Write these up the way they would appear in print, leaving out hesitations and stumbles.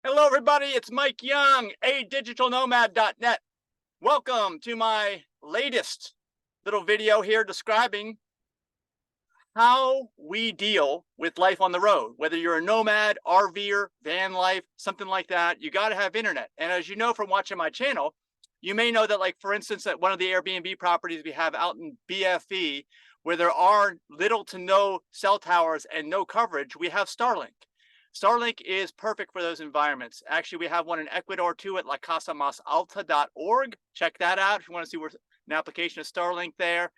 Hello, everybody. It's Mike Young, adigitalnomad.net. Welcome to my latest little video here describing how we deal with life on the road. Whether you're a nomad, RVer, van life, something like that, you got to have internet. And as you know from watching my channel, you may know that, like, for instance, at one of the Airbnb properties we have out in BFE, where there are little to no cell towers and no coverage, we have Starlink. Starlink is perfect for those environments. Actually, we have one in Ecuador too at lacasamasalta.org. Check that out if you want to see where an application of Starlink there.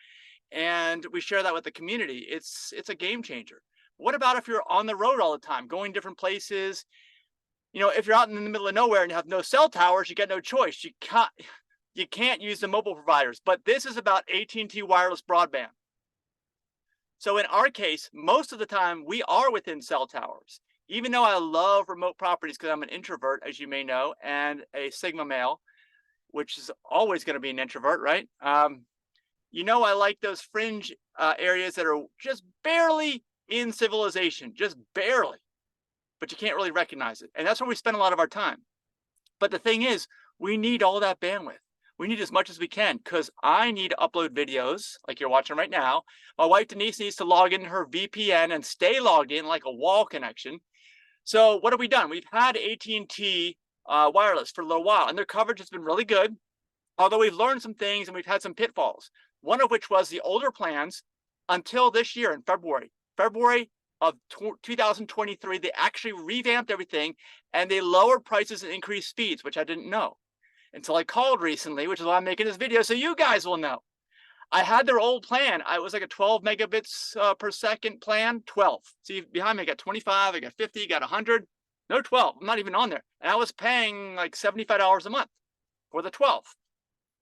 And we share that with the community. It's a game changer. What about if you're on the road all the time, going different places? If you're out in the middle of nowhere and you have no cell towers, you got no choice. You can't use the mobile providers. But this is about AT&T wireless broadband. So in our case, most of the time we are within cell towers. Even though I love remote properties because I'm an introvert, as you may know, and a Sigma male, which is always going to be an introvert, right? I like those fringe areas that are just barely in civilization, just barely, but you can't really recognize it. And that's where we spend a lot of our time. But the thing is, we need all that bandwidth. We need as much as we can because I need to upload videos like you're watching right now. My wife Denise needs to log in her VPN and stay logged in like a wall connection. So what have we done? We've had AT&T wireless for a little while, and their coverage has been really good. Although we've learned some things and we've had some pitfalls. One of which was the older plans until this year in February of 2023, they actually revamped everything and they lowered prices and increased speeds, which I didn't know until I called recently, which is why I'm making this video so you guys will know. I had their old plan. I was like a 12 megabits per second plan, 12. See, behind me, I got 25, I got 50, got 100. No 12, I'm not even on there. And I was paying like $75 a month for the 12.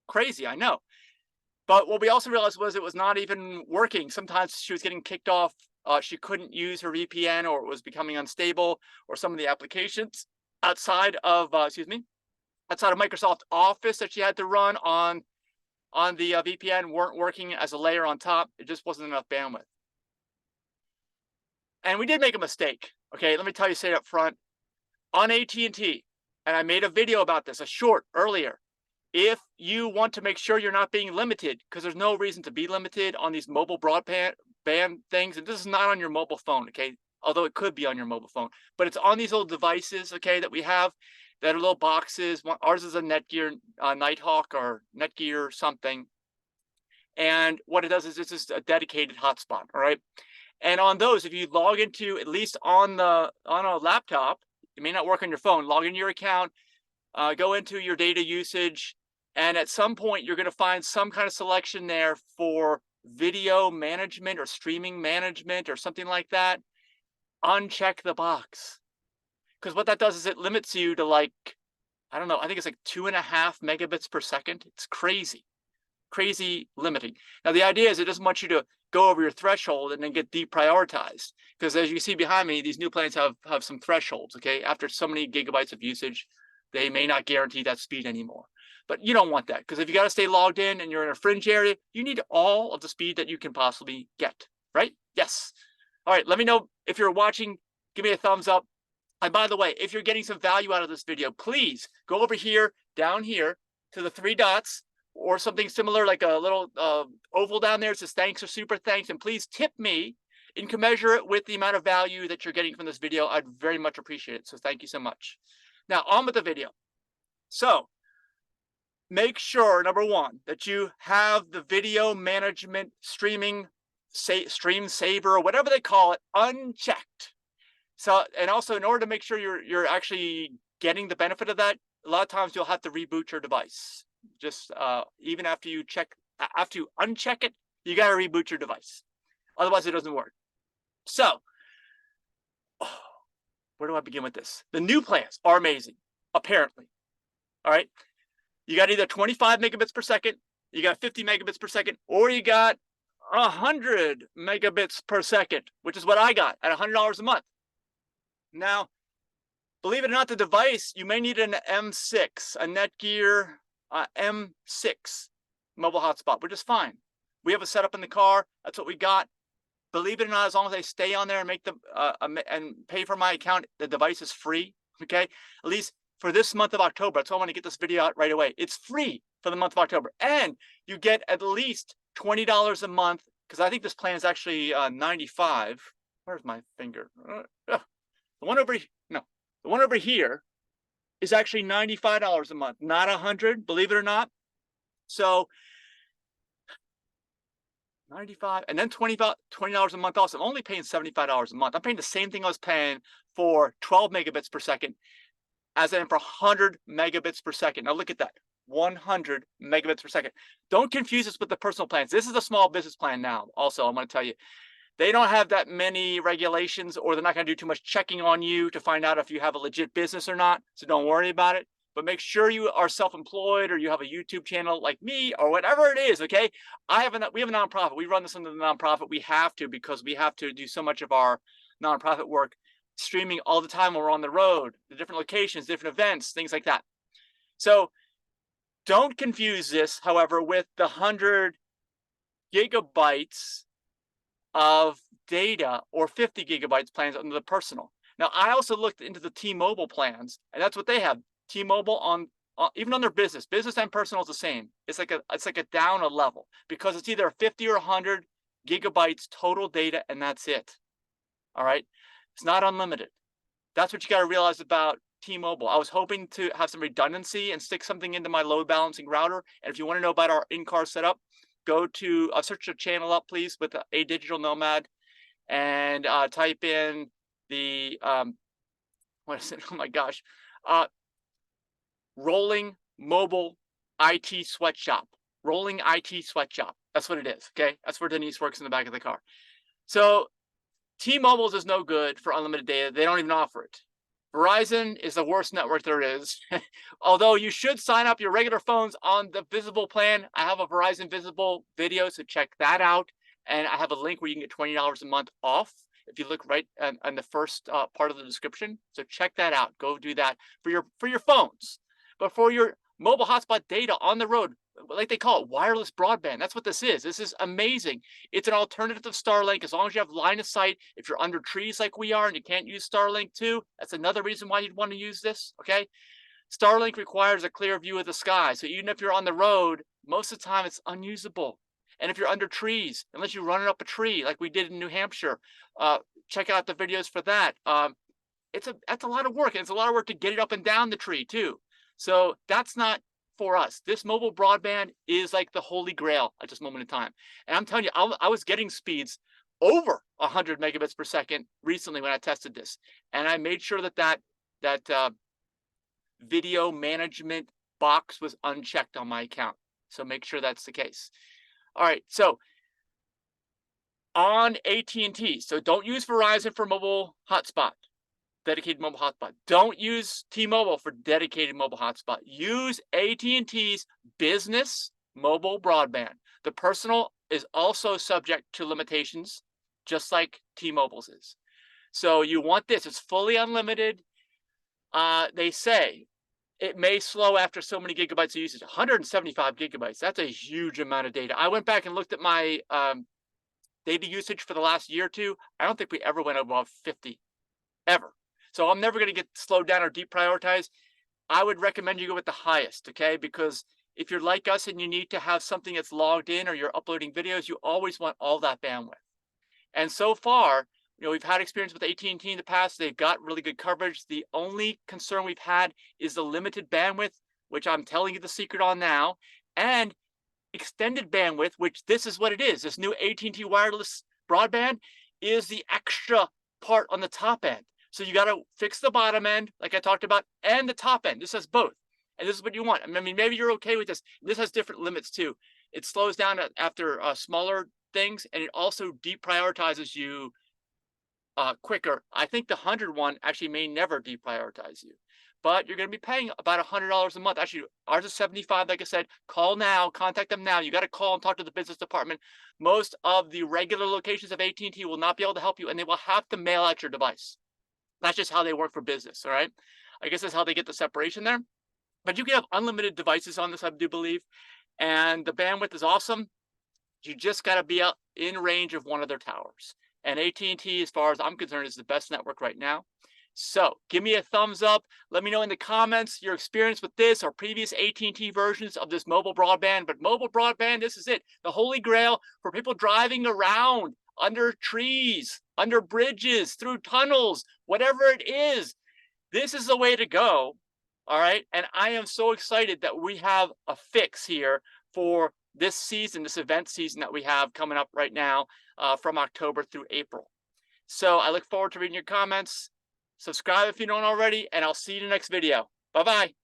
Crazy, I know. But what we also realized was it was not even working. Sometimes she was getting kicked off. She couldn't use her VPN, or it was becoming unstable, or some of the applications outside of, outside of Microsoft Office that she had to run on the VPN weren't working as a layer on top. It just wasn't enough bandwidth. And we did make a mistake. Okay, let me tell you straight up front. On AT&T, and I made a video about this, a short earlier. If you want to make sure you're not being limited, because there's no reason to be limited on these mobile broadband things, and this is not on your mobile phone, okay? Although it could be on your mobile phone, but it's on these little devices, okay, that we have that are little boxes. Ours is a NETGEAR Nighthawk or NETGEAR something. And what it does is it's just a dedicated hotspot, all right? And on those, if you log into, at least on a laptop, it may not work on your phone, log into your account, go into your data usage, and at some point you're going to find some kind of selection there for video management or streaming management or something like that. Uncheck the box, because what that does is it limits you to, like, I don't know, I think it's like 2.5 megabits per second. It's crazy limiting. Now the idea is it doesn't want you to go over your threshold and then get deprioritized, because as you see behind me, these new plans have some thresholds. Okay, after so many gigabytes of usage, they may not guarantee that speed anymore. But you don't want that, because if you got to stay logged in and you're in a fringe area, you need all of the speed that you can possibly get, right? Yes. All right, let me know if you're watching. Give me a thumbs up. And by the way, if you're getting some value out of this video, please go over here, down here to the 3 dots, or something similar, like a little oval down there. It says thanks or super thanks. And please tip me and commensurate with the amount of value that you're getting from this video. I'd very much appreciate it. So thank you so much. Now on with the video. So make sure, number one, that you have the video management stream saver, or whatever they call it, unchecked. So, and also, in order to make sure you're actually getting the benefit of that, a lot of times you'll have to reboot your device. Just even after you uncheck it, you got to reboot your device. Otherwise, it doesn't work. So, where do I begin with this? The new plans are amazing, apparently. All right. You got either 25 megabits per second, you got 50 megabits per second, or you got 100 megabits per second, which is what I got at $100 a month. Now, believe it or not, the device, you may need an M6, a NETGEAR M6 mobile hotspot, which is fine. We have a setup in the car. That's what we got. Believe it or not, as long as I stay on there and make them and pay for my account, the device is free. okay? At least for this month of October. That's why I want to get this video out right away. It's free for the month of October. And you get at least $20 a month, because I think this plan is actually 95. Where's my finger? The one over no, the one over here is actually $95 a month, not 100, believe it or not. So 95 and then $20 a month also. I'm only paying $75 a month. I'm paying the same thing I was paying for 12 megabits per second as I am for 100 megabits per second. Now look at that, 100 megabits per second. Don't confuse this with the personal plans. This is a small business plan now. Also, I'm going to tell you, they don't have that many regulations, or they're not going to do too much checking on you to find out if you have a legit business or not. So don't worry about it. But make sure you are self-employed, or you have a YouTube channel like me, or whatever it is, okay? We have a nonprofit. We run this under the nonprofit. We have to, because we have to do so much of our nonprofit work streaming all the time when we're on the road, the different locations, different events, things like that. So don't confuse this, however, with the 100 gigabytes of data or 50 gigabytes plans under the personal. Now, I also looked into the T-Mobile plans, and that's what they have. T-Mobile on even on their business and personal is the same. It's like a down a level, because it's either 50 or 100 gigabytes total data, and that's it. All right, it's not unlimited. That's what you got to realize about T-Mobile. I was hoping to have some redundancy and stick something into my load balancing router. And if you want to know about our in-car setup, go to search the channel up, please, with a digital nomad, and type in the what is it? Oh my gosh. Rolling Mobile IT Sweatshop. Rolling IT Sweatshop. That's what it is. Okay. That's where Denise works in the back of the car. So T-Mobile's is no good for unlimited data. They don't even offer it. Verizon is the worst network there is. Although you should sign up your regular phones on the Visible plan. I have a Verizon Visible video, so check that out. And I have a link where you can get $20 a month off if you look right on the first part of the description. So check that out. Go do that for your phones. But for your mobile hotspot data on the road, like they call it, wireless broadband. That's what this is. This is amazing. It's an alternative to Starlink as long as you have line of sight. If you're under trees like we are and you can't use Starlink too, that's another reason why you'd want to use this, okay? Starlink requires a clear view of the sky. So even if you're on the road, most of the time it's unusable. And if you're under trees, unless you run it up a tree like we did in New Hampshire, check out the videos for that. That's a lot of work, and it's a lot of work to get it up and down the tree too. So that's not for us. This mobile broadband is like the holy grail at this moment in time. And I'm telling you, I was getting speeds over 100 megabits per second recently when I tested this. And I made sure that video management box was unchecked on my account. So make sure that's the case. All right, so on AT&T, so don't use Verizon for mobile hotspot. Dedicated mobile hotspot. Don't use T-Mobile for dedicated mobile hotspot. Use AT&T's business mobile broadband. The personal is also subject to limitations, just like T-Mobile's is. So you want this. It's fully unlimited. They say it may slow after so many gigabytes of usage. 175 gigabytes. That's a huge amount of data. I went back and looked at my data usage for the last year or two. I don't think we ever went above 50, ever. So I'm never going to get slowed down or deprioritized. I would recommend you go with the highest, okay? Because if you're like us and you need to have something that's logged in, or you're uploading videos, you always want all that bandwidth. And so far, we've had experience with AT&T in the past. They've got really good coverage. The only concern we've had is the limited bandwidth, which I'm telling you the secret on now, and extended bandwidth, which this is what it is. This new AT&T wireless broadband is the extra part on the top end. So you got to fix the bottom end, like I talked about, and the top end. This has both. And this is what you want. I mean, maybe you're okay with this. This has different limits too. It slows down after smaller things, and it also deprioritizes you quicker. I think the 100 one actually may never deprioritize you, but you're going to be paying about $100 a month. Actually, ours is 75. Like I said, call now, contact them now. You got to call and talk to the business department. Most of the regular locations of AT&T will not be able to help you, and they will have to mail out your device. That's just how they work for business, all right? I guess that's how they get the separation there. But you can have unlimited devices on this, I do believe. And the bandwidth is awesome. You just got to be out in range of one of their towers. And AT&T, as far as I'm concerned, is the best network right now. So give me a thumbs up. Let me know in the comments your experience with this or previous AT&T versions of this mobile broadband. But mobile broadband, this is it. The holy grail for people driving around under trees, under bridges, through tunnels, whatever it is. This is the way to go. All right. And I am so excited that we have a fix here for this season, this event season that we have coming up right now from October through April. So I look forward to reading your comments. Subscribe if you don't already, and I'll see you in the next video. Bye-bye.